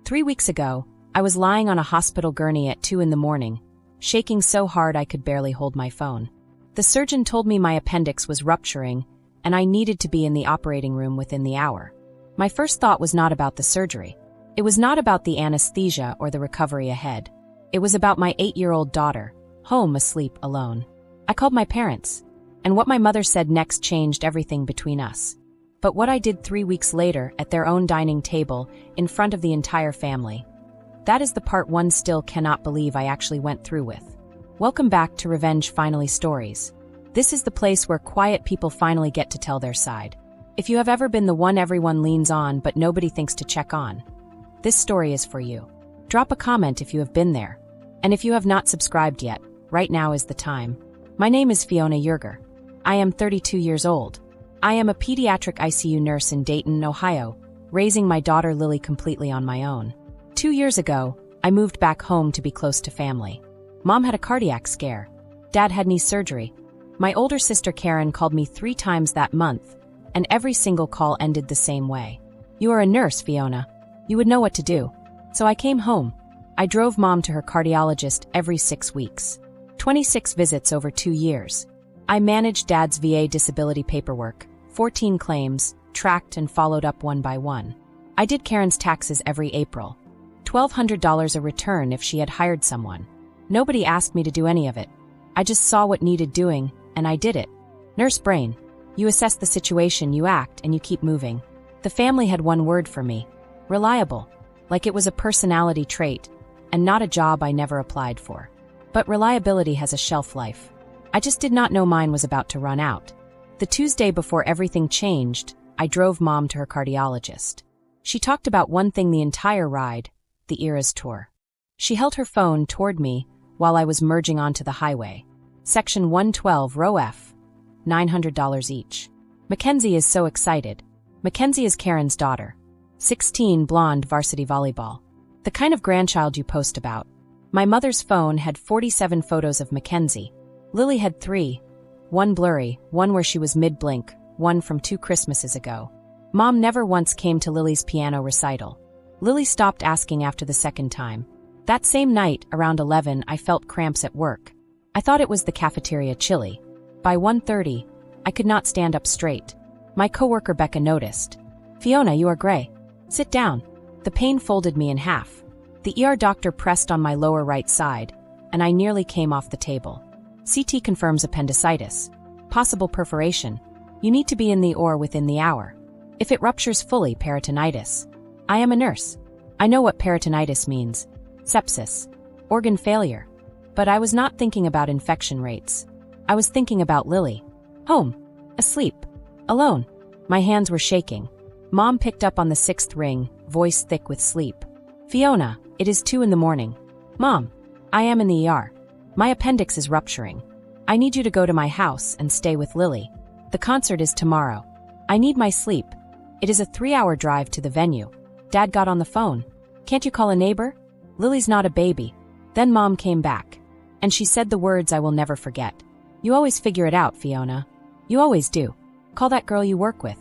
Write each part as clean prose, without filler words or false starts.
3 weeks ago, I was lying on a hospital gurney at 2 in the morning, shaking so hard I could barely hold my phone. The surgeon told me my appendix was rupturing, and I needed to be in the operating room within the hour. My first thought was not about the surgery. It was not about the anesthesia or the recovery ahead. It was about my 8-year-old daughter, home asleep alone. I called my parents, and what my mother said next changed everything between us. But what I did 3 weeks later at their own dining table in front of the entire family, that is the part one still cannot believe I actually went through with. Welcome back to Revenge Finally Stories. This is the place where quiet people finally get to tell their side. If you have ever been the one everyone leans on but nobody thinks to check on, this story is for you. Drop a comment if you have been there. And if you have not subscribed yet, right now is the time. My name is Fiona Yerger. I am 32 years old. I am a pediatric ICU nurse in Dayton, Ohio, raising my daughter Lily completely on my own. 2 years ago, I moved back home to be close to family. Mom had a cardiac scare. Dad had knee surgery. My older sister Karen called me 3 times that month, and every single call ended the same way. You are a nurse, Fiona. You would know what to do. So I came home. I drove Mom to her cardiologist every 6 weeks. 26 visits over 2 years. I managed Dad's VA disability paperwork, 14 claims, tracked and followed up one by one. I did Karen's taxes every April. $1,200 a return if she had hired someone. Nobody asked me to do any of it. I just saw what needed doing, and I did it. Nurse brain. You assess the situation, you act, and you keep moving. The family had one word for me. Reliable. Like it was a personality trait, and not a job I never applied for. But reliability has a shelf life. I just did not know mine was about to run out. The Tuesday before everything changed, I drove Mom to her cardiologist. She talked about one thing the entire ride, the Eras tour. She held her phone toward me while I was merging onto the highway. Section 112, row F. $900 each. Mackenzie is so excited. Mackenzie is Karen's daughter. 16, blonde, varsity volleyball. The kind of grandchild you post about. My mother's phone had 47 photos of Mackenzie. Lily had 3. One blurry, one where she was mid-blink, one from 2 Christmases ago. Mom never once came to Lily's piano recital. Lily stopped asking after the second time. That same night, around 11, I felt cramps at work. I thought it was the cafeteria chili. By 1:30, I could not stand up straight. My coworker Becca noticed. Fiona, you are gray. Sit down. The pain folded me in half. The ER doctor pressed on my lower right side, and I nearly came off the table. CT confirms appendicitis. Possible perforation. You need to be in the OR within the hour. If it ruptures fully, peritonitis. I am a nurse. I know what peritonitis means. Sepsis. Organ failure. But I was not thinking about infection rates. I was thinking about Lily. Home. Asleep. Alone. My hands were shaking. Mom picked up on the 6th ring, voice thick with sleep. Fiona, it is 2 in the morning. Mom, I am in the ER. My appendix is rupturing. I need you to go to my house and stay with Lily. The concert is tomorrow. I need my sleep. It is a 3-hour drive to the venue. Dad got on the phone. Can't you call a neighbor? Lily's not a baby. Then Mom came back. And she said the words I will never forget. You always figure it out, Fiona. You always do. Call that girl you work with.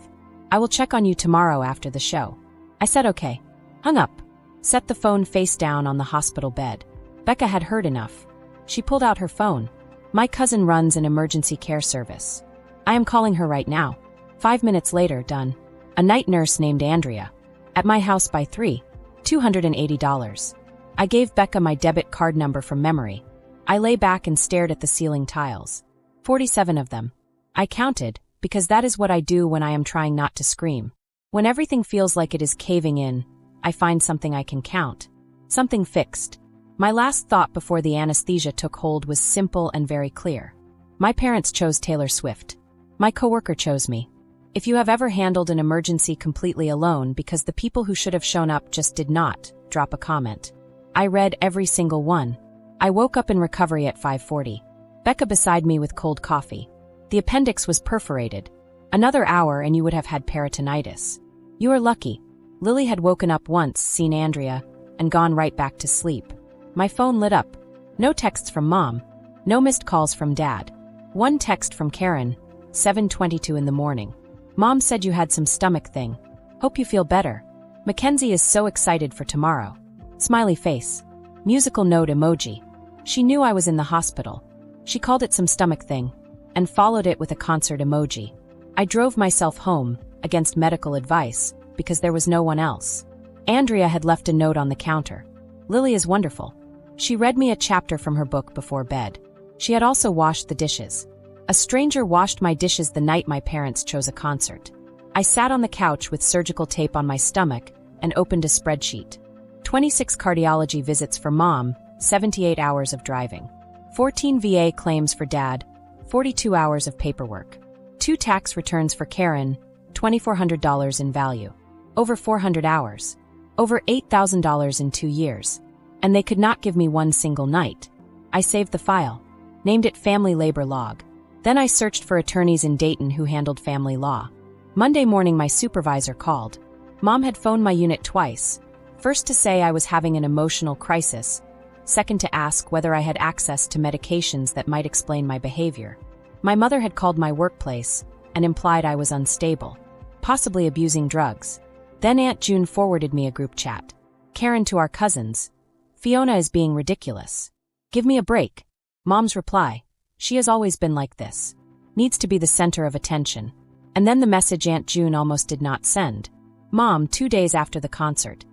I will check on you tomorrow after the show. I said okay. Hung up. Set the phone face down on the hospital bed. Becca had heard enough. She pulled out her phone. My cousin runs an emergency care service. I am calling her right now. 5 minutes later, done. A night nurse named Andrea. At my house by 3. $280. I gave Becca my debit card number from memory. I lay back and stared at the ceiling tiles. 47 of them. I counted, because that is what I do when I am trying not to scream. When everything feels like it is caving in, I find something I can count. Something fixed. My last thought before the anesthesia took hold was simple and very clear. My parents chose Taylor Swift. My coworker chose me. If you have ever handled an emergency completely alone because the people who should have shown up just did not, drop a comment. I read every single one. I woke up in recovery at 5:40. Becca beside me with cold coffee. The appendix was perforated. Another hour and you would have had peritonitis. You are lucky. Lily had woken up once, seen Andrea, and gone right back to sleep. My phone lit up. No texts from Mom. No missed calls from Dad. One text from Karen, 7:22 in the morning. Mom said you had some stomach thing. Hope you feel better. Mackenzie is so excited for tomorrow. Smiley face. Musical note emoji. She knew I was in the hospital. She called it some stomach thing, and followed it with a concert emoji. I drove myself home, against medical advice, because there was no one else. Andrea had left a note on the counter. Lily is wonderful. She read me a chapter from her book before bed. She had also washed the dishes. A stranger washed my dishes the night my parents chose a concert. I sat on the couch with surgical tape on my stomach and opened a spreadsheet. 26 cardiology visits for mom, 78 hours of driving. 14 VA claims for dad, 42 hours of paperwork. 2 tax returns for Karen, $2,400 in value. Over 400 hours. Over $8,000 in 2 years. And they could not give me one single night. I saved the file. Named it Family Labor Log. Then I searched for attorneys in Dayton who handled family law. Monday morning my supervisor called. Mom had phoned my unit twice. First to say I was having an emotional crisis. Second to ask whether I had access to medications that might explain my behavior. My mother had called my workplace and implied I was unstable, possibly abusing drugs. Then Aunt June forwarded me a group chat. Karen to our cousins. Fiona is being ridiculous. Give me a break. Mom's reply. She has always been like this. Needs to be the center of attention. And then the message Aunt June almost did not send. Mom, 2 days after the concert.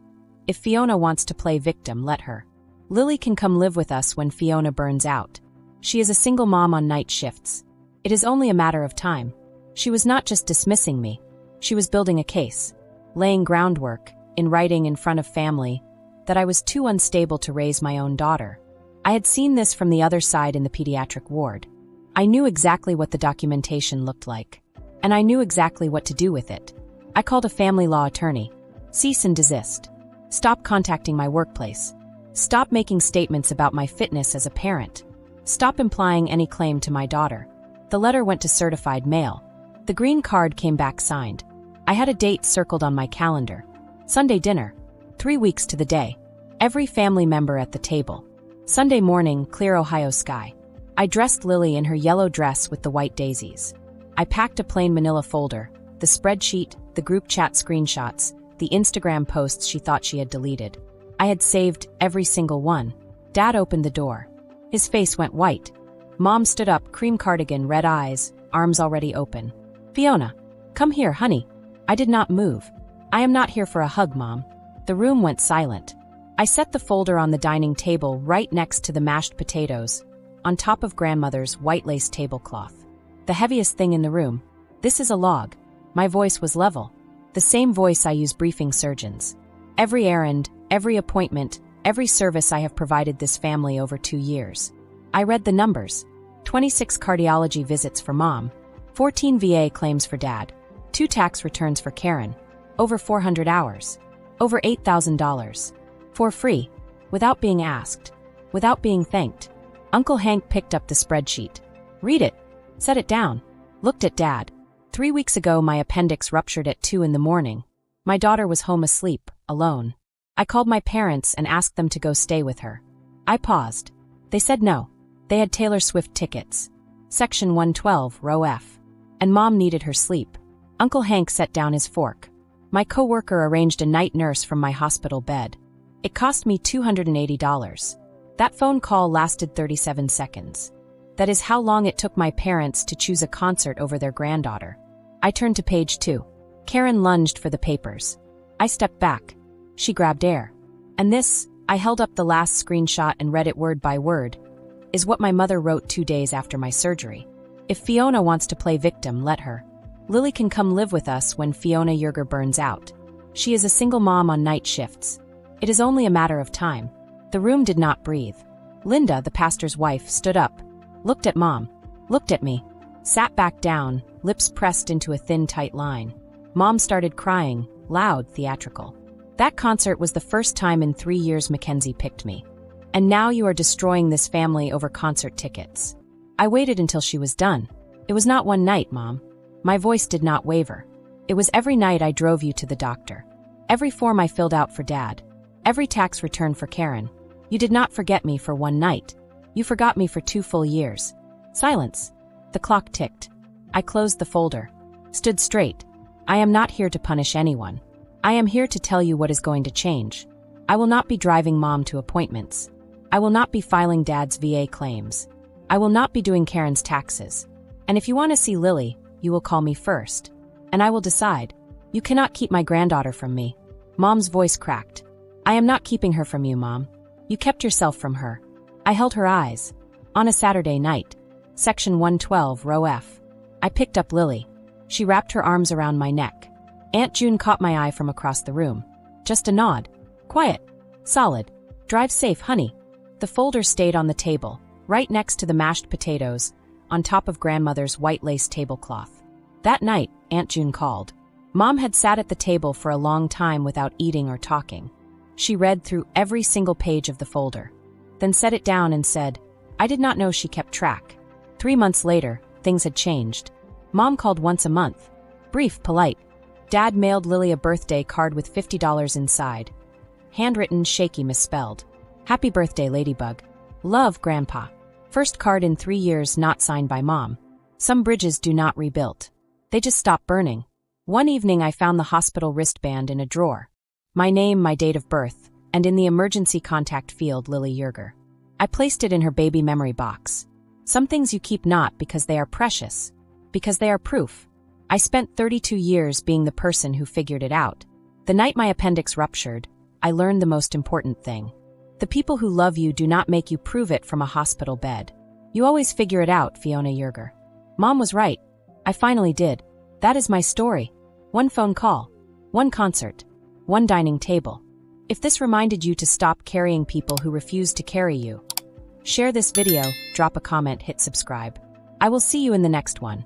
If Fiona wants to play victim, let her. Lily can come live with us when Fiona burns out. She is a single mom on night shifts. It is only a matter of time. She was not just dismissing me. She was building a case. Laying groundwork, in writing in front of family, that I was too unstable to raise my own daughter. I had seen this from the other side in the pediatric ward. I knew exactly what the documentation looked like. And I knew exactly what to do with it. I called a family law attorney. Cease and desist. Stop contacting my workplace. Stop making statements about my fitness as a parent. Stop implying any claim to my daughter. The letter went to certified mail. The green card came back signed. I had a date circled on my calendar. Sunday dinner. 3 weeks to the day. Every family member at the table. Sunday morning, clear Ohio sky. I dressed Lily in her yellow dress with the white daisies. I packed a plain manila folder, the spreadsheet, the group chat screenshots, the Instagram posts she thought she had deleted. I had saved every single one. Dad opened the door. His face went white. Mom stood up, cream cardigan, red eyes, arms already open. Fiona, come here, honey. I did not move. I am not here for a hug, Mom. The room went silent. I set the folder on the dining table right next to the mashed potatoes, on top of grandmother's white lace tablecloth. The heaviest thing in the room. This is a log. My voice was level. The same voice I use briefing surgeons. Every errand, every appointment, every service I have provided this family over 2 years. I read the numbers. 26 cardiology visits for Mom. 14 VA claims for Dad. 2 tax returns for Karen. Over 400 hours. Over $8,000. For free. Without being asked. Without being thanked. Uncle Hank picked up the spreadsheet. Read it. Set it down. Looked at Dad. 3 weeks ago my appendix ruptured at 2 in the morning. My daughter was home asleep, alone. I called my parents and asked them to go stay with her. I paused. They said no. They had Taylor Swift tickets. Section 112, row F. And Mom needed her sleep. Uncle Hank set down his fork. My coworker arranged a night nurse from my hospital bed. It cost me $280. That phone call lasted 37 seconds. That is how long it took my parents to choose a concert over their granddaughter. I turned to page 2. Karen lunged for the papers. I stepped back. She grabbed air. And this, I held up the last screenshot and read it word by word, is what my mother wrote 2 days after my surgery. If Fiona wants to play victim, let her. Lily can come live with us when Fiona Yerger burns out. She is a single mom on night shifts. It is only a matter of time. The room did not breathe. Linda, the pastor's wife, stood up, looked at Mom, looked at me, sat back down, lips pressed into a thin, tight line. Mom started crying, loud, theatrical. That concert was the first time in 3 years Mackenzie picked me. And now you are destroying this family over concert tickets. I waited until she was done. It was not one night, Mom. My voice did not waver. It was every night I drove you to the doctor. Every form I filled out for Dad. Every tax return for Karen. You did not forget me for one night. You forgot me for 2 full years. Silence. The clock ticked. I closed the folder. Stood straight. I am not here to punish anyone. I am here to tell you what is going to change. I will not be driving mom to appointments. I will not be filing dad's VA claims. I will not be doing Karen's taxes. And if you want to see Lily, you will call me first. And I will decide. You cannot keep my granddaughter from me. Mom's voice cracked. I am not keeping her from you, Mom. You kept yourself from her. I held her eyes. On a Saturday night. Section 112, row F. I picked up Lily. She wrapped her arms around my neck. Aunt June caught my eye from across the room. Just a nod. Quiet. Solid. Drive safe, honey. The folder stayed on the table, right next to the mashed potatoes, on top of grandmother's white lace tablecloth. That night, Aunt June called. Mom had sat at the table for a long time without eating or talking. She read through every single page of the folder, then set it down and said, I did not know she kept track. 3 months later, things had changed. Mom called once a month. Brief, polite. Dad mailed Lily a birthday card with $50 inside. Handwritten, shaky, misspelled. Happy birthday, Ladybug. Love, Grandpa. First card in 3 years not signed by Mom. Some bridges do not rebuilt. They just stop burning. One evening I found the hospital wristband in a drawer. My name, my date of birth, and in the emergency contact field, Lily Yerger. I placed it in her baby memory box. Some things you keep not because they are precious, because they are proof. I spent 32 years being the person who figured it out. The night my appendix ruptured, I learned the most important thing. The people who love you do not make you prove it from a hospital bed. You always figure it out, Fiona Yerger. Mom was right. I finally did. That is my story. One phone call. One concert. One dining table. If this reminded you to stop carrying people who refuse to carry you, share this video, drop a comment, hit subscribe. I will see you in the next one.